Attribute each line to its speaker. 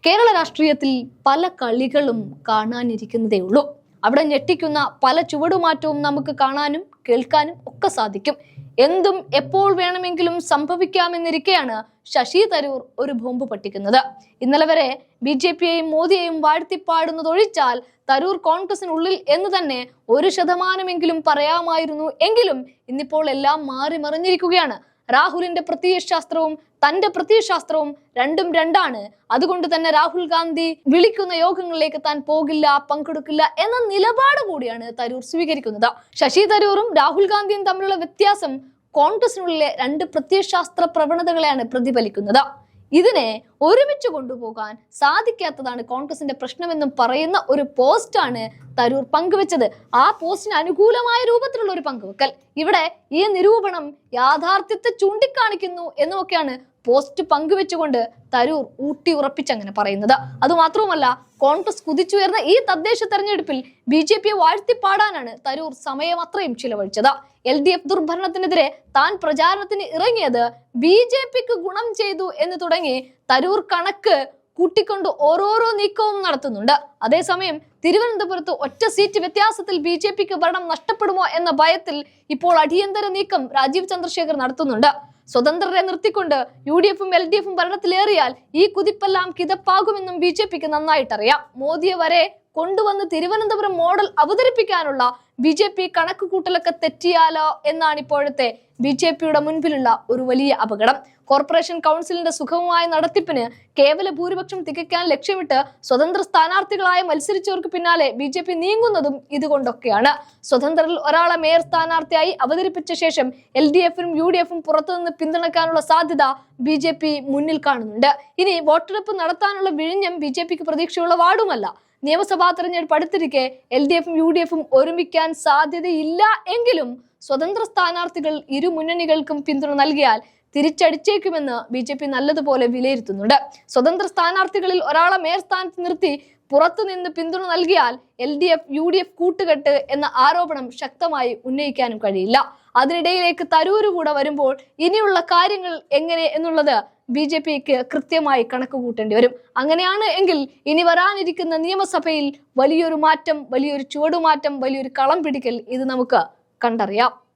Speaker 1: കേരള രാഷ്ട്രീയത്തിൽ പല കളികളും കാണാനിരിക്കുന്നതേ ഉള്ളൂ. അവിടെ ഞെട്ടിക്കുന്ന പല ചുവടുമാറ്റവും നമുക്ക് കാണാനും കേൾക്കാനും ഒക്കെ സാധിക്കും. എന്തും എപ്പോൾ വേണമെങ്കിലും സംഭവിക്കാമെന്നിരിക്കെയാണ് ശശി തരൂർ ഒരു ബോംബ് പൊട്ടിക്കുന്നത്. ഇന്നലെ വരെ BJPയെയും മോദിയെയും വാഴ്ത്തിപ്പാടുന്നതൊഴിച്ചാൽ തരൂർ കോൺഗ്രസിനുള്ളിൽ എന്ന് തന്നെ 1% പറയാമായിരുന്നു. എങ്കിലും ഇന്നിപ്പോൾ എല്ലാം മാറി മറിഞ്ഞിരിക്കുകയാണ്. രാഹുലിന്റെ പ്രത്യയശാസ്ത്രവും തന്റെ പ്രത്യയശാസ്ത്രവും രണ്ടും രണ്ടാണ്. അതുകൊണ്ട് തന്നെ രാഹുൽ ഗാന്ധി വിളിക്കുന്ന യോഗങ്ങളിലേക്ക് താൻ പോകില്ല, പങ്കെടുക്കില്ല എന്ന നിലപാട് കൂടിയാണ് തരൂർ സ്വീകരിക്കുന്നത്. ശശി തരൂറും രാഹുൽ ഗാന്ധിയും തമ്മിലുള്ള വ്യത്യാസം കോൺഗ്രസിനുള്ളിലെ രണ്ട് പ്രത്യയശാസ്ത്ര പ്രവണതകളെയാണ് പ്രതിഫലിക്കുന്നത്. ഇതിനെ ഒരുമിച്ച് കൊണ്ടുപോകാൻ സാധിക്കാത്തതാണ് കോൺഗ്രസിന്റെ പ്രശ്നമെന്നും പറയുന്ന ഒരു പോസ്റ്റാണ് തരൂർ പങ്കുവെച്ചത്. ആ പോസ്റ്റിന് അനുകൂലമായ രൂപത്തിലുള്ള ഒരു പങ്കുവെക്കൽ. ഇവിടെ ഈ നിരൂപണം യാഥാർത്ഥ്യത്തെ ചൂണ്ടിക്കാണിക്കുന്നു എന്നുമൊക്കെയാണ് പോസ്റ്റ് പങ്കുവെച്ചുകൊണ്ട് തരൂർ ഊട്ടി ഉറപ്പിച്ചങ്ങനെ പറയുന്നത്. അതുമാത്രവുമല്ല, കോൺഗ്രസ് കുതിച്ചുയർന്ന ഈ തദ്ദേശ തെരഞ്ഞെടുപ്പിൽ BJPയെ വാഴ്ത്തിപ്പാടാനാണ് തരൂർ സമയം അത്രയും ചിലവഴിച്ചത്. LDF ദുർഭരണത്തിനെതിരെ താൻ പ്രചാരണത്തിന് ഇറങ്ങിയത് BJPക്ക് ഗുണം ചെയ്തു എന്ന് തുടങ്ങി തരൂർ കണക്ക് കൂട്ടിക്കൊണ്ട് ഓരോരോ നീക്കവും നടത്തുന്നുണ്ട്. അതേസമയം തിരുവനന്തപുരത്ത് ഒറ്റ സീറ്റ് വ്യത്യാസത്തിൽ BJPക്ക് ഭരണം നഷ്ടപ്പെടുമോ എന്ന ഭയത്തിൽ ഇപ്പോൾ അടിയന്തര നീക്കം രാജീവ് ചന്ദ്രശേഖർ നടത്തുന്നുണ്ട്. സ്വതന്ത്രരെ നിർത്തിക്കൊണ്ട് UDFും LDFും ഭരണത്തിലേറിയാൽ ഈ കുതിപ്പെല്ലാം കിതപ്പാകുമെന്നും BJPക്ക് നന്നായിട്ടറിയാം. മോദിയെ വരെ കൊണ്ടുവന്ന് തിരുവനന്തപുരം മോഡൽ അവതരിപ്പിക്കാനുള്ള BJP കണക്കുകൂട്ടലൊക്കെ തെറ്റിയാലോ എന്നാണ് ഇപ്പോഴത്തെ BJPയുടെ മുൻപിലുള്ള ഒരു വലിയ അപകടം. കോർപ്പറേഷൻ കൗൺസിലിന്റെ സുഗമമായ നടത്തിപ്പിന് കേവല ഭൂരിപക്ഷം തികയ്ക്കാൻ ലക്ഷ്യമിട്ട് സ്വതന്ത്ര സ്ഥാനാർത്ഥികളായ മത്സരിച്ചവർക്ക് പിന്നാലെ BJP നീങ്ങുന്നതും ഇതുകൊണ്ടൊക്കെയാണ്. സ്വതന്ത്രരിൽ ഒരാളെ മേയർ സ്ഥാനാർത്ഥിയായി അവതരിപ്പിച്ച ശേഷം LDFും UDFും പുറത്തുനിന്ന് പിന്തുണയ്ക്കാനുള്ള സാധ്യത BJP മുന്നിൽ കാണുന്നുണ്ട്. ഇനി വോട്ടെടുപ്പ് നടത്താനുള്ള വിഴിഞ്ഞം BJPക്ക് പ്രതീക്ഷയുള്ള വാർഡുമല്ല. നിയമസഭാ തെരഞ്ഞെടുപ്പ് അടുത്തിരിക്കെ LDFും UDFും ഒരുമിക്കാൻ സാധ്യതയില്ല എങ്കിലും സ്വതന്ത്ര സ്ഥാനാർത്ഥികൾ ഇരു മുന്നണികൾക്കും പിന്തുണ നൽകിയാൽ തിരിച്ചടിച്ചേക്കുമെന്ന് BJP നല്ലതുപോലെ വിലയിരുത്തുന്നുണ്ട്. സ്വതന്ത്ര സ്ഥാനാർത്ഥികളിൽ ഒരാളെ മേയർ സ്ഥാനത്ത് നിർത്തി പുറത്തുനിന്ന് പിന്തുണ നൽകിയാൽ LDF-UDF കൂട്ടുകെട്ട് എന്ന ആരോപണം ശക്തമായി ഉന്നയിക്കാനും കഴിയില്ല. അതിനിടയിലേക്ക് തരൂര് കൂടെ വരുമ്പോൾ ഇനിയുള്ള കാര്യങ്ങൾ എങ്ങനെ എന്നുള്ളത് BJPക്ക് കൃത്യമായി കണക്ക് കൂട്ടേണ്ടി വരും. അങ്ങനെയാണ് എങ്കിൽ ഇനി വരാനിരിക്കുന്ന നിയമസഭയിൽ വലിയൊരു മാറ്റം, വലിയൊരു ചുവടുമാറ്റം, വലിയൊരു കളം പിടിക്കൽ ഇത് നമുക്ക് കണ്ടറിയാം.